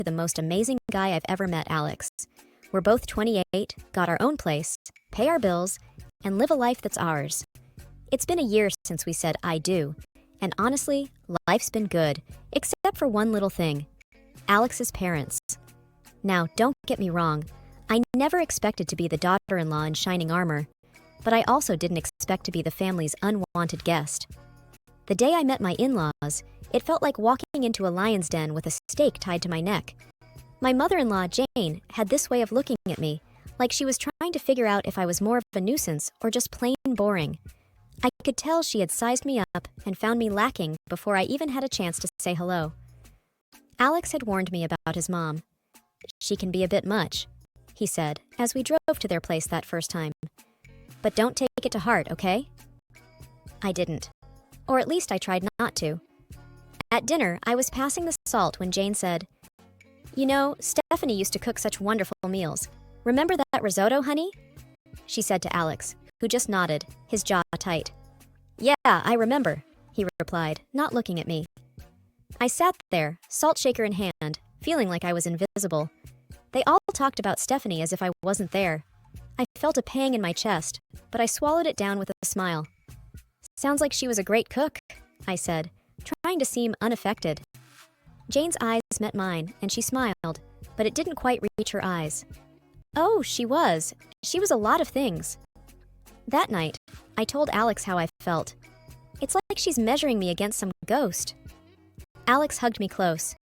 to the most amazing guy I've ever met, Alex. We're both 28, got our own place, pay our bills, and live a life that's ours. It's been a year since we said I do, and honestly, life's been good, except for one little thing. Alex's parents. Now, don't get me wrong, I never expected to be the daughter-in-law in shining armor, but I also didn't expect to be the family's unwanted guest. The day I met my in-laws, it felt like walking into a lion's den with a stake tied to my neck. My mother-in-law, Jane, had this way of looking at me, like she was trying to figure out if I was more of a nuisance or just plain boring. I could tell she had sized me up and found me lacking before I even had a chance to say hello. Alex had warned me about his mom. "She can be a bit much," he said, as we drove to their place that first time. "But don't take it to heart, okay?" I didn't. Or at least I tried not to. At dinner, I was passing the salt when Jane said, "You know, Stephanie used to cook such wonderful meals. Remember that risotto, honey?" She said to Alex, who just nodded, his jaw tight. "Yeah, I remember," he replied, not looking at me. I sat there, salt shaker in hand, feeling like I was invisible. They all talked about Stephanie as if I wasn't there. I felt a pang in my chest, but I swallowed it down with a smile. "Sounds like she was a great cook," I said, trying to seem unaffected. Jane's eyes met mine, and she smiled, but it didn't quite reach her eyes. "Oh, she was. She was a lot of things." That night, I told Alex how I felt. It's like she's measuring me against some ghost. Alex hugged me close.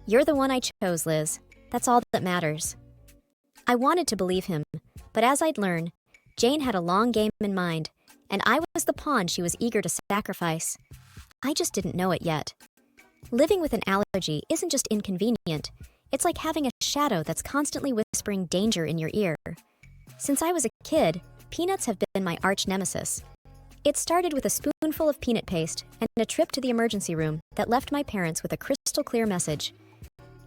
"You're the one I chose, Liz. That's all that matters." I wanted to believe him, but as I'd learned, Jane had a long game in mind, and I was the pawn she was eager to sacrifice. I just didn't know it yet. Living with an allergy isn't just inconvenient, it's like having a shadow that's constantly whispering danger in your ear. Since I was a kid, peanuts have been my arch nemesis. It started with a spoonful of peanut paste and a trip to the emergency room that left my parents with a crystal clear message.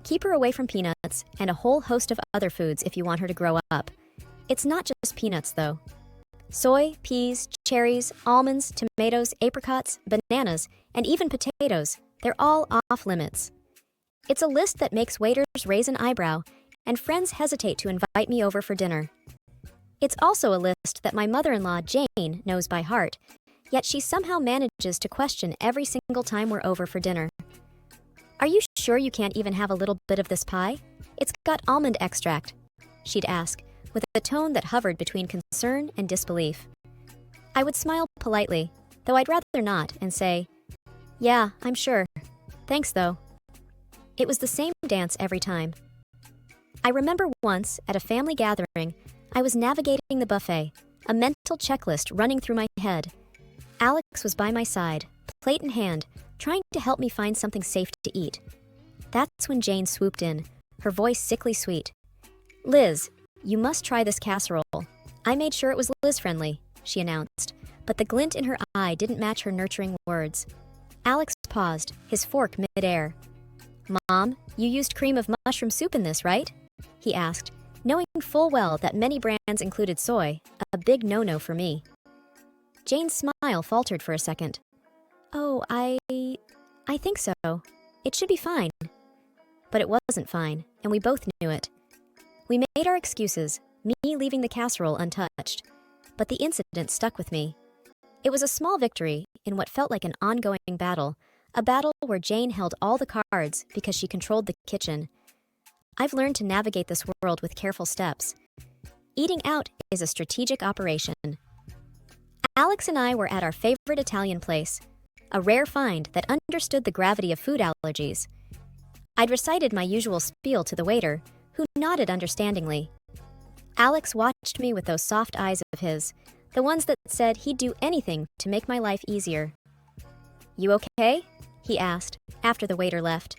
Keep her away from peanuts and a whole host of other foods if you want her to grow up. It's not just peanuts, though. Soy, peas, cherries, almonds, tomatoes, apricots, bananas, and even potatoes, they're all off limits. It's a list that makes waiters raise an eyebrow and friends hesitate to invite me over for dinner. It's also a list that my mother-in-law, Jane, knows by heart, yet she somehow manages to question every single time we're over for dinner. "Are you sure you can't even have a little bit of this pie? It's got almond extract," she'd ask, with a tone that hovered between concern and disbelief. I would smile politely, though I'd rather not, and say, "Yeah, I'm sure. Thanks, though." It was the same dance every time. I remember once, at a family gathering, I was navigating the buffet, a mental checklist running through my head. Alex was by my side, plate in hand, trying to help me find something safe to eat. That's when Jane swooped in, her voice sickly sweet. "Liz, you must try this casserole. I made sure it was Liz-friendly," she announced, but the glint in her eye didn't match her nurturing words. Alex paused, his fork mid-air. "Mom, you used cream of mushroom soup in this, right?" he asked, knowing full well that many brands included soy, a big no-no for me. Jane's smile faltered for a second. "Oh, I think so. It should be fine." But it wasn't fine, and we both knew it. We made our excuses, me leaving the casserole untouched, but the incident stuck with me. It was a small victory in what felt like an ongoing battle, a battle where Jane held all the cards because she controlled the kitchen. I've learned to navigate this world with careful steps. Eating out is a strategic operation. Alex and I were at our favorite Italian place, a rare find that understood the gravity of food allergies. I'd recited my usual spiel to the waiter, who nodded understandingly. Alex watched me with those soft eyes of his, the ones that said he'd do anything to make my life easier. "You okay?" he asked, after the waiter left.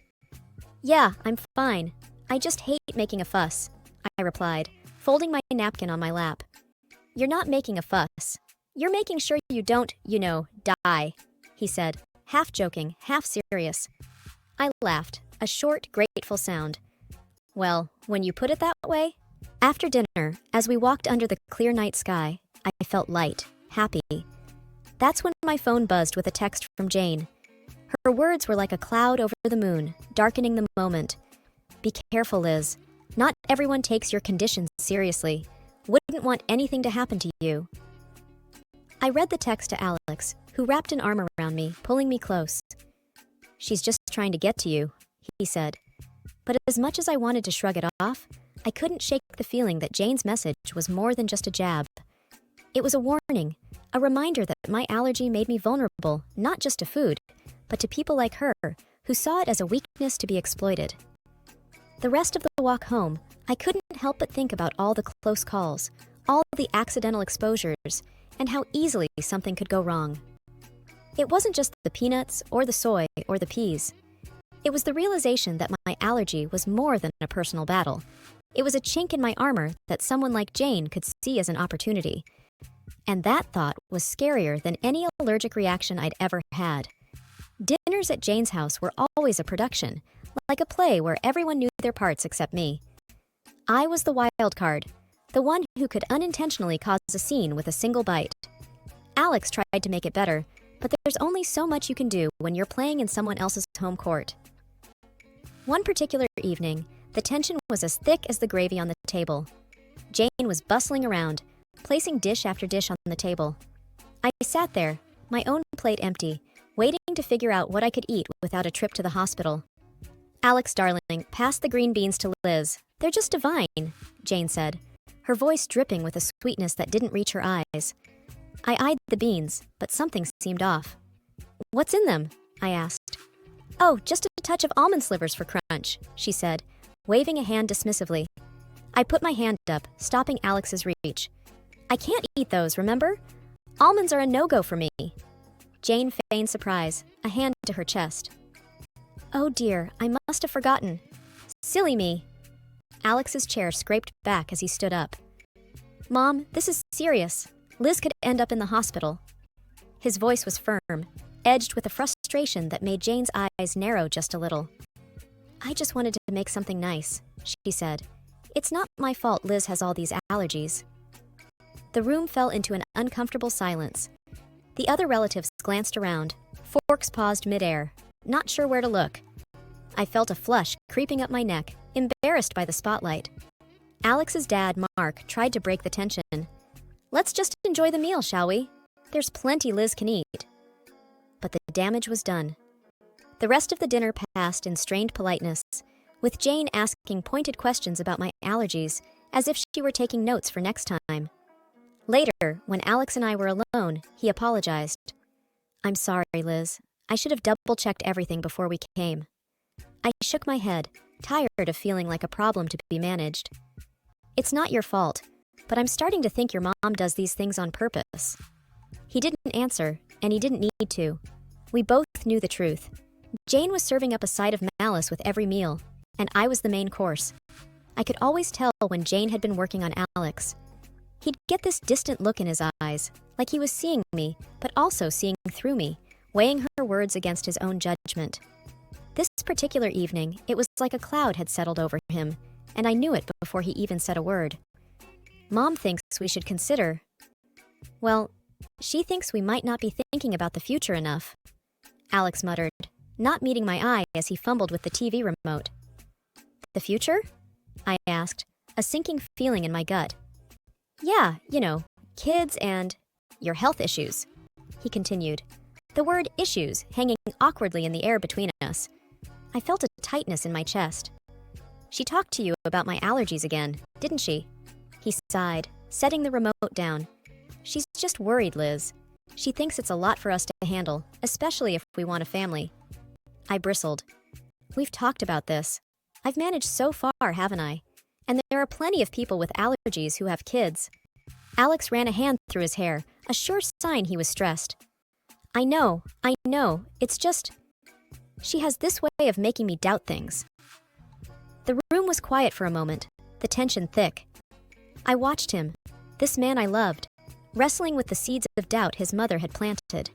"Yeah, I'm fine. I just hate making a fuss," I replied, folding my napkin on my lap. "You're not making a fuss. You're making sure you don't, die," he said, half joking, half serious. I laughed, a short, grateful sound. Well, when you put it that way. After dinner, as we walked under the clear night sky, I felt light, happy. That's when my phone buzzed with a text from Jane. Her words were like a cloud over the moon, darkening the moment. Be careful, Liz. Not everyone takes your condition seriously. Wouldn't want anything to happen to you. I read the text to Alex, who wrapped an arm around me, pulling me close. She's just trying to get to you, he said. But as much as I wanted to shrug it off, I couldn't shake the feeling that Jane's message was more than just a jab. It was a warning, a reminder that my allergy made me vulnerable, not just to food, but to people like her, who saw it as a weakness to be exploited. The rest of the walk home, I couldn't help but think about all the close calls, all the accidental exposures, and how easily something could go wrong. It wasn't just the peanuts or the soy or the peas. It was the realization that my allergy was more than a personal battle. It was a chink in my armor that someone like Jane could see as an opportunity. And that thought was scarier than any allergic reaction I'd ever had. Dinners at Jane's house were always a production, like a play where everyone knew their parts except me. I was the wild card, the one who could unintentionally cause a scene with a single bite. Alex tried to make it better, but there's only so much you can do when you're playing in someone else's home court. One particular evening, the tension was as thick as the gravy on the table. Jane was bustling around, placing dish after dish on the table. I sat there, my own plate empty, waiting to figure out what I could eat without a trip to the hospital. Alex, darling, pass the green beans to Liz. They're just divine, Jane said, her voice dripping with a sweetness that didn't reach her eyes. I eyed the beans, but something seemed off. What's in them? I asked. Oh, just a touch of almond slivers for crunch, she said, waving a hand dismissively. I put my hand up, stopping Alex's reach. I can't eat those, remember? Almonds are a no-go for me. Jane feigned surprise, a hand to her chest. Oh dear, I must have forgotten. Silly me. Alex's chair scraped back as he stood up. Mom, this is serious. Liz could end up in the hospital. His voice was firm, edged with a frustration that made Jane's eyes narrow just a little. I just wanted to make something nice, she said. It's not my fault Liz has all these allergies. The room fell into an uncomfortable silence. The other relatives glanced around, forks paused midair, not sure where to look. I felt a flush creeping up my neck, embarrassed by the spotlight. Alex's dad, Mark, tried to break the tension. Let's just enjoy the meal, shall we? There's plenty Liz can eat. But the damage was done. The rest of the dinner passed in strained politeness, with Jane asking pointed questions about my allergies, as if she were taking notes for next time. Later, when Alex and I were alone, he apologized. I'm sorry, Liz. I should have double-checked everything before we came. I shook my head, tired of feeling like a problem to be managed. It's not your fault, but I'm starting to think your mom does these things on purpose. He didn't answer, and he didn't need to. We both knew the truth. Jane was serving up a side of malice with every meal, and I was the main course. I could always tell when Jane had been working on Alex. He'd get this distant look in his eyes, like he was seeing me, but also seeing through me, weighing her words against his own judgment. This particular evening, it was like a cloud had settled over him, and I knew it before he even said a word. Mom thinks we should consider... Well, she thinks we might not be thinking about the future enough, Alex muttered, not meeting my eye as he fumbled with the TV remote. The future? I asked, a sinking feeling in my gut. Yeah, kids and your health issues, he continued, the word issues hanging awkwardly in the air between us. I felt a tightness in my chest. She talked to you about my allergies again, didn't she? He sighed, setting the remote down. She's just worried, Liz. She thinks it's a lot for us to handle, especially if we want a family. I bristled. We've talked about this. I've managed so far, haven't I? And there are plenty of people with allergies who have kids. Alex ran a hand through his hair, a sure sign he was stressed. I know. It's just... She has this way of making me doubt things. The room was quiet for a moment, the tension thick. I watched him, this man I loved, wrestling with the seeds of doubt his mother had planted.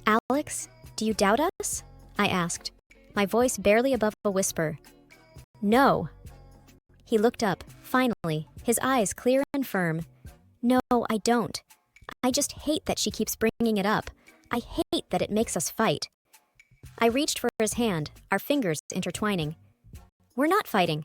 Alex, do you doubt us? I asked, my voice barely above a whisper. No. He looked up, finally, his eyes clear and firm. No, I don't. I just hate that she keeps bringing it up. I hate that it makes us fight. I reached for his hand, our fingers intertwining. We're not fighting.